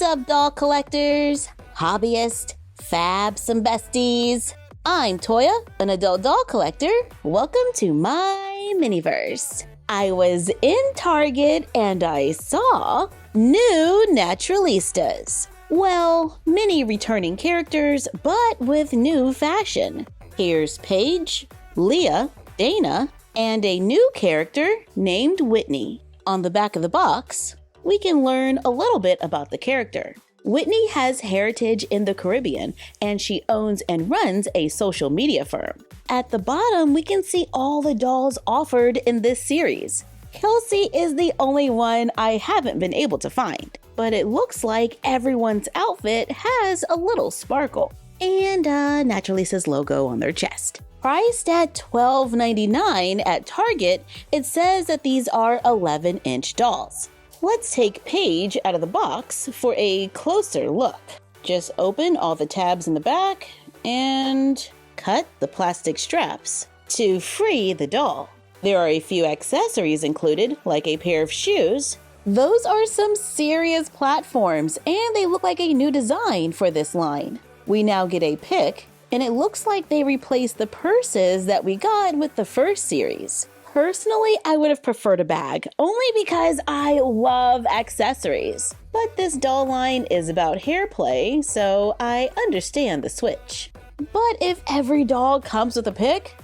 What's up, doll collectors, hobbyists, fabs, and besties? I'm Toya, an adult doll collector. Welcome to my miniverse. I was in Target and I saw new Naturalistas. Well, many returning characters, but with new fashion. Here's Paige, Leah, Dana, and a new character named Whitney. On the back of the box, we can learn a little bit about the character. Whitney has heritage in the Caribbean, and she owns and runs a social media firm. At the bottom, we can see all the dolls offered in this series. Kelsey is the only one I haven't been able to find, but it looks like everyone's outfit has a little sparkle and Naturalistas logo on their chest. Priced at $12.99 at Target, it says that these are 11-inch dolls. Let's take Paige out of the box for a closer look. Just open all the tabs in the back and cut the plastic straps to free the doll. There are a few accessories included, like a pair of shoes. Those are some serious platforms, and they look like a new design for this line. We now get a pick, and it looks like they replaced the purses that we got with the first series. Personally, I would have preferred a bag, only because I love accessories. But this doll line is about hair play, so I understand the switch. But if every doll comes with a pick,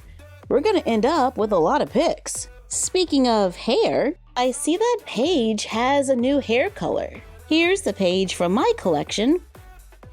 we're gonna end up with a lot of picks. Speaking of hair, I see that Paige has a new hair color. Here's the Paige from my collection.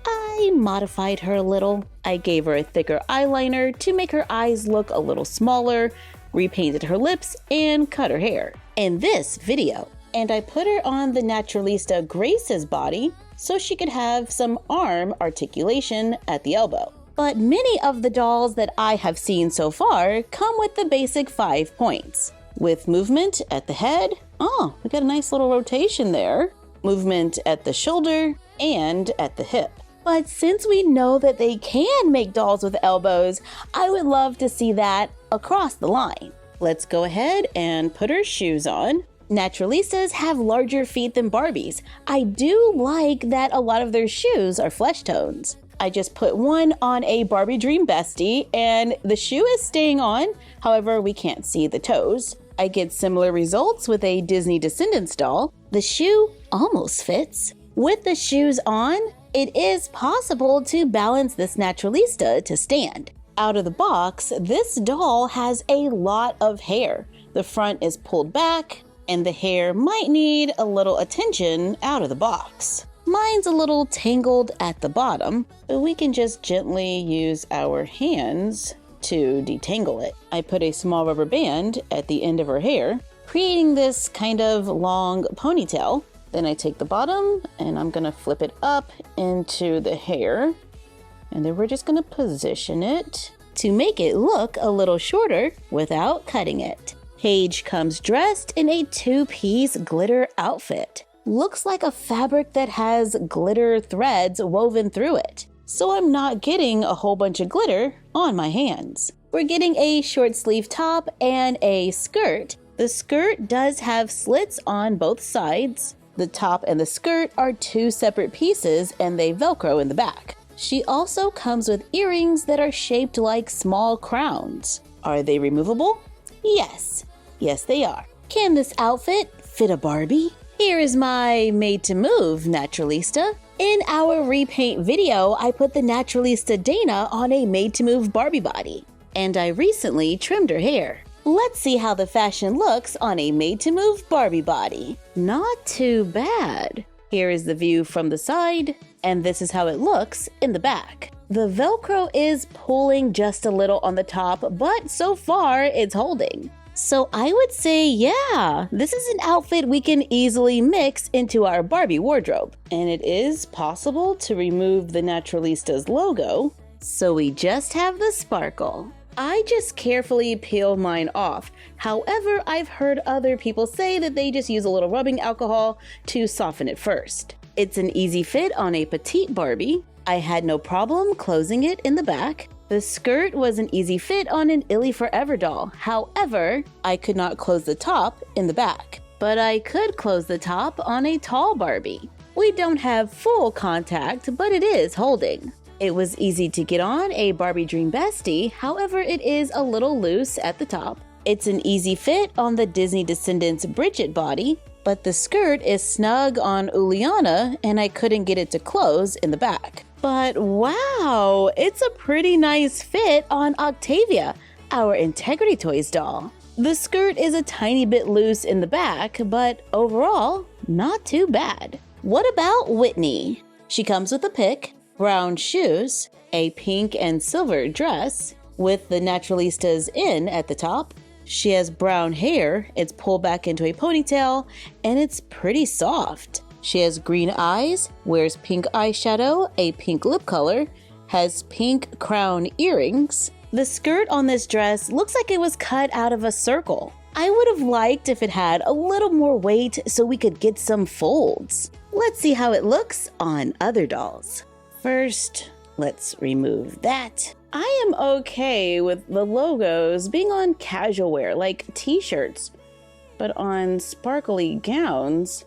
I modified her a little. I gave her a thicker eyeliner to make her eyes look a little smaller, repainted her lips, and cut her hair in this video. And I put her on the Naturalista Grace's body so she could have some arm articulation at the elbow. But many of the dolls that I have seen so far come with the basic 5 points. With movement at the head, oh, we got a nice little rotation there. Movement at the shoulder and at the hip. But since we know that they can make dolls with elbows, I would love to see that across the line. Let's go ahead and put her shoes on. Naturalistas have larger feet than Barbies. I do like that a lot of their shoes are flesh tones. I just put one on a Barbie Dream Bestie and the shoe is staying on, however we can't see the toes. I get similar results with a Disney Descendants doll. The shoe almost fits. With the shoes on, it is possible to balance this Naturalista to stand. Out of the box, this doll has a lot of hair. The front is pulled back, and the hair might need a little attention out of the box. Mine's a little tangled at the bottom, but we can just gently use our hands to detangle it. I put a small rubber band at the end of her hair, creating this kind of long ponytail. Then I take the bottom and I'm gonna flip it up into the hair. And then we're just gonna position it to make it look a little shorter without cutting it. Paige comes dressed in a 2-piece glitter outfit. Looks like a fabric that has glitter threads woven through it. So I'm not getting a whole bunch of glitter on my hands. We're getting a short sleeve top and a skirt. The skirt does have slits on both sides. The top and the skirt are 2 separate pieces and they Velcro in the back. She also comes with earrings that are shaped like small crowns. Are they removable? Yes. Yes, they are. Can this outfit fit a Barbie? Here is my made to move Naturalista. In our repaint video, I put the Naturalista Dana on a made to move Barbie body. And I recently trimmed her hair. Let's see how the fashion looks on a made-to-move Barbie body. Not too bad. Here is the view from the side, and this is how it looks in the back. The Velcro is pulling just a little on the top, but so far it's holding. So I would say, yeah, this is an outfit we can easily mix into our Barbie wardrobe. And it is possible to remove the Naturalista's logo, so we just have the sparkle. I just carefully peel mine off. However, I've heard other people say that they just use a little rubbing alcohol to soften it first. It's an easy fit on a petite Barbie. I had no problem closing it in the back. The skirt was an easy fit on an Illy Forever doll. However, I could not close the top in the back. But I could close the top on a tall Barbie. We don't have full contact, but it is holding. It was easy to get on a Barbie Dream Bestie, however it is a little loose at the top. It's an easy fit on the Disney Descendants Bridget body, but the skirt is snug on Uliana and I couldn't get it to close in the back. But wow, it's a pretty nice fit on Octavia, our Integrity Toys doll. The skirt is a tiny bit loose in the back, but overall, not too bad. What about Whitney? She comes with a pick, brown shoes, a pink and silver dress with the Naturalistas in at the top. She has brown hair, it's pulled back into a ponytail, and it's pretty soft. She has green eyes, wears pink eyeshadow, a pink lip color, has pink crown earrings. The skirt on this dress looks like it was cut out of a circle. I would have liked if it had a little more weight so we could get some folds. Let's see how it looks on other dolls. First, let's remove that. I am okay with the logos being on casual wear like t-shirts, but on sparkly gowns,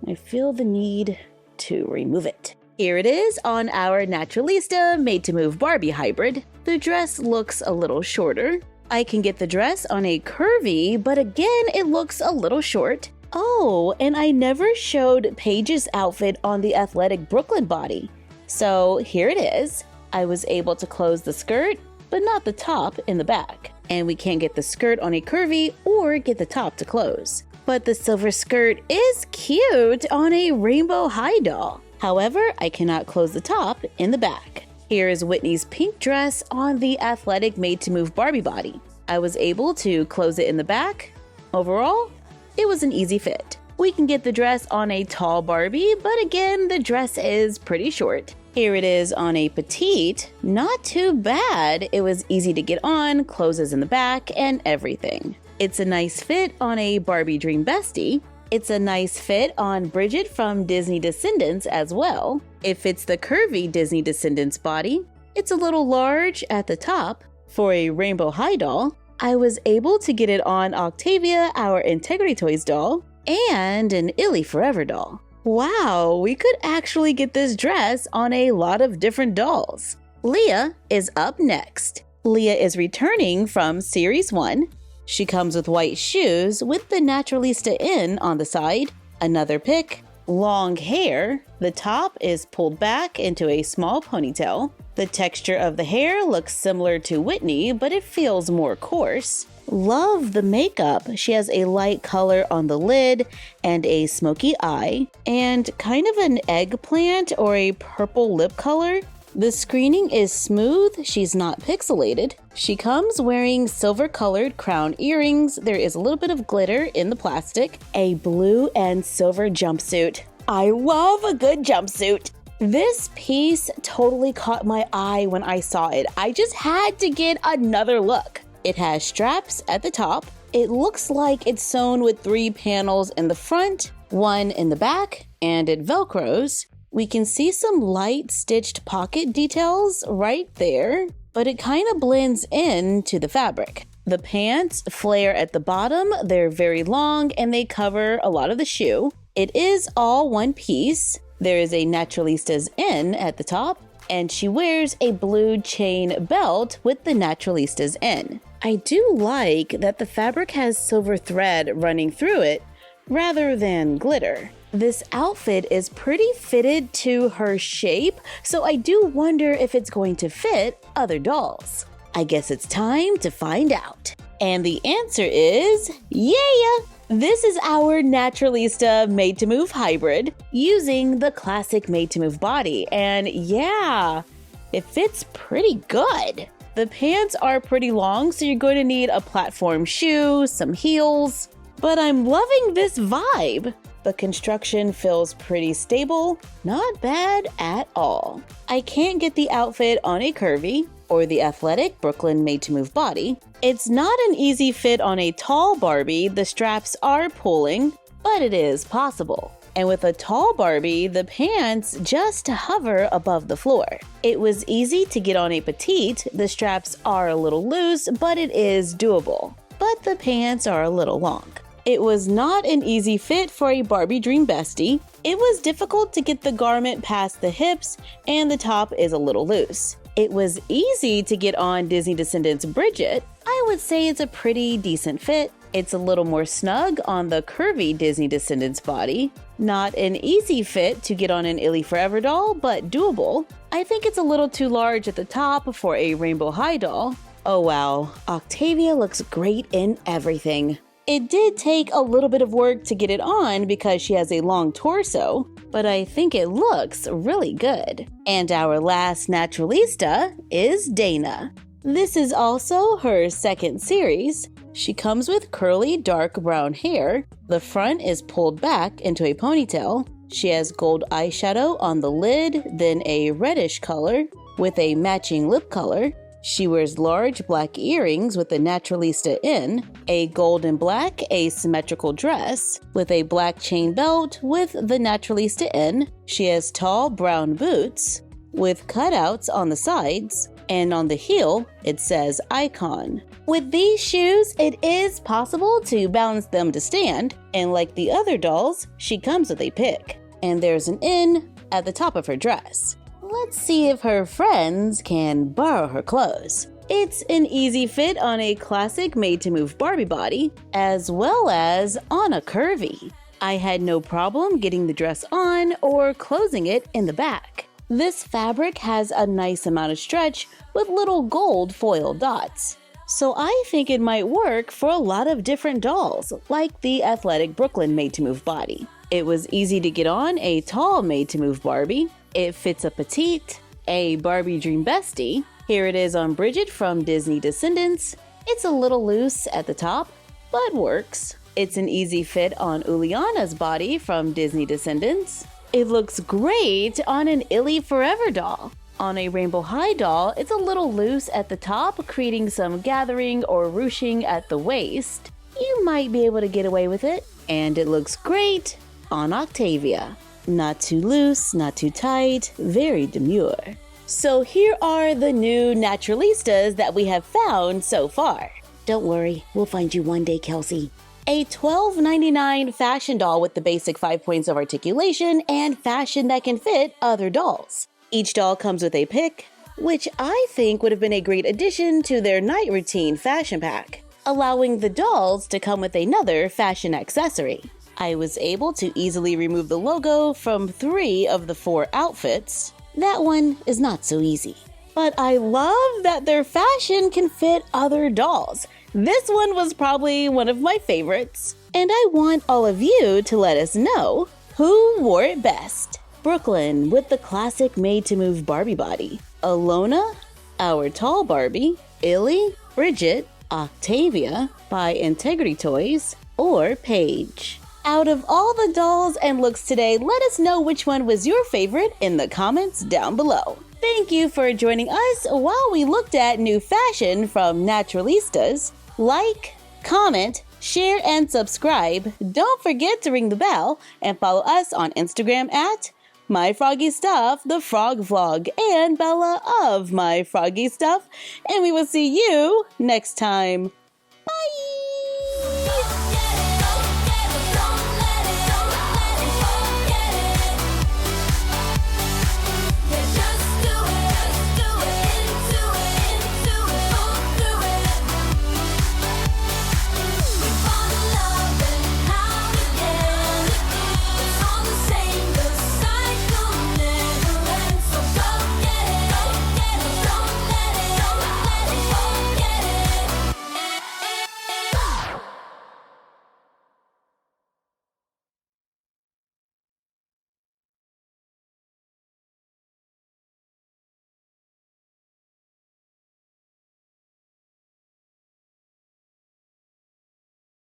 I feel the need to remove it. Here it is on our Naturalista made-to-move Barbie hybrid. The dress looks a little shorter. I can get the dress on a curvy, but again, it looks a little short. Oh, and I never showed Paige's outfit on the athletic Brooklyn body. So here it is. I was able to close the skirt, but not the top in the back. And we can't get the skirt on a curvy or get the top to close. But the silver skirt is cute on a rainbow high doll. However, I cannot close the top in the back. Here is Whitney's pink dress on the athletic made-to-move Barbie body. I was able to close it in the back. Overall, it was an easy fit. We can get the dress on a tall Barbie, but again, the dress is pretty short. Here it is on a petite. Not too bad. It was easy to get on, closes in the back, and everything. It's a nice fit on a Barbie Dream Bestie. It's a nice fit on Bridget from Disney Descendants as well. It fits the curvy Disney Descendants body. It's a little large at the top for a rainbow high doll. I was able to get it on Octavia, our Integrity Toys doll, and an Illy Forever doll. Wow, we could actually get this dress on a lot of different dolls. Leah is up next. Leah is returning from Series 1. She comes with white shoes with the Naturalista in on the side, another pick, long hair. The top is pulled back into a small ponytail. The texture of the hair looks similar to Whitney, but it feels more coarse. Love the makeup. She has a light color on the lid and a smoky eye, and kind of an eggplant or a purple lip color. The screening is smooth, she's not pixelated. She comes wearing silver-colored crown earrings. There is a little bit of glitter in the plastic. A blue and silver jumpsuit. I love a good jumpsuit. This piece totally caught my eye when I saw it. I just had to get another look. It has straps at the top. It looks like it's sewn with 3 panels in the front, 1 in the back, and it velcros. We can see some light stitched pocket details right there, but it kind of blends into the fabric. The pants flare at the bottom, they're very long, and they cover a lot of the shoe. It is all one piece. There is a Naturalistas N at the top, and she wears a blue chain belt with the Naturalistas N. I do like that the fabric has silver thread running through it rather than glitter. This outfit is pretty fitted to her shape, so I do wonder if it's going to fit other dolls. I guess it's time to find out. And the answer is, yeah! This is our Naturalista made-to-move hybrid using the classic made-to-move body, and yeah, it fits pretty good. The pants are pretty long, so you're going to need a platform shoe, some heels, but I'm loving this vibe. The construction feels pretty stable, not bad at all. I can't get the outfit on a curvy or the athletic Brooklyn made-to-move body. It's not an easy fit on a tall Barbie, the straps are pulling, but it is possible. And with a tall Barbie, the pants just hover above the floor. It was easy to get on a petite, the straps are a little loose, but it is doable. But the pants are a little long. It was not an easy fit for a Barbie dream bestie. It was difficult to get the garment past the hips, and the top is a little loose. It was easy to get on Disney Descendants Bridget. I would say it's a pretty decent fit. It's a little more snug on the curvy Disney Descendants body. Not an easy fit to get on an Illy Forever doll, but doable. I think it's a little too large at the top for a Rainbow High doll. Oh wow, Octavia looks great in everything. It did take a little bit of work to get it on because she has a long torso, but I think it looks really good. And our last Naturalista is Dana. This is also her second series. She comes with curly dark brown hair. The front is pulled back into a ponytail. She has gold eyeshadow on the lid, then a reddish color with a matching lip color. She wears large black earrings with the Naturalista in, a gold and black asymmetrical dress with a black chain belt with the Naturalista in. She has tall brown boots with cutouts on the sides, and on the heel it says Icon. With these shoes, it is possible to balance them to stand, and like the other dolls, she comes with a pick. And there's an in at the top of her dress. Let's see if her friends can borrow her clothes. It's an easy fit on a classic made-to-move Barbie body, as well as on a curvy. I had no problem getting the dress on or closing it in the back. This fabric has a nice amount of stretch with little gold foil dots. So I think it might work for a lot of different dolls, like the athletic Brooklyn made-to-move body. It was easy to get on a tall made-to-move Barbie. It fits a petite, a Barbie dream bestie. Here it is on Bridget from Disney Descendants. It's a little loose at the top, but works. It's an easy fit on Uliana's body from Disney Descendants. It looks great on an Illy Forever doll. On a Rainbow High doll, it's a little loose at the top, creating some gathering or ruching at the waist. You might be able to get away with it. And it looks great on Octavia. Not too loose, not too tight, very demure. So here are the new Naturalistas that we have found so far. Don't worry, we'll find you one day, Kelsey. A $12.99 fashion doll with the basic 5 points of articulation and fashion that can fit other dolls. Each doll comes with a pick, which I think would have been a great addition to their night routine fashion pack, allowing the dolls to come with another fashion accessory. I was able to easily remove the logo from 3 of the 4 outfits. That one is not so easy. But I love that their fashion can fit other dolls. This one was probably one of my favorites. And I want all of you to let us know who wore it best. Brooklyn with the classic made-to-move Barbie body. Alona, our tall Barbie, Illy, Bridget, Octavia by Integrity Toys, or Paige. Out of all the dolls and looks today, let us know which one was your favorite in the comments down below. Thank you for joining us while we looked at new fashion from Naturalistas. Like, comment, share, and subscribe. Don't forget to ring the bell and follow us on Instagram at MyFroggyStuff, the Frog Vlog, and Bella of MyFroggyStuff. And we will see you next time. Bye!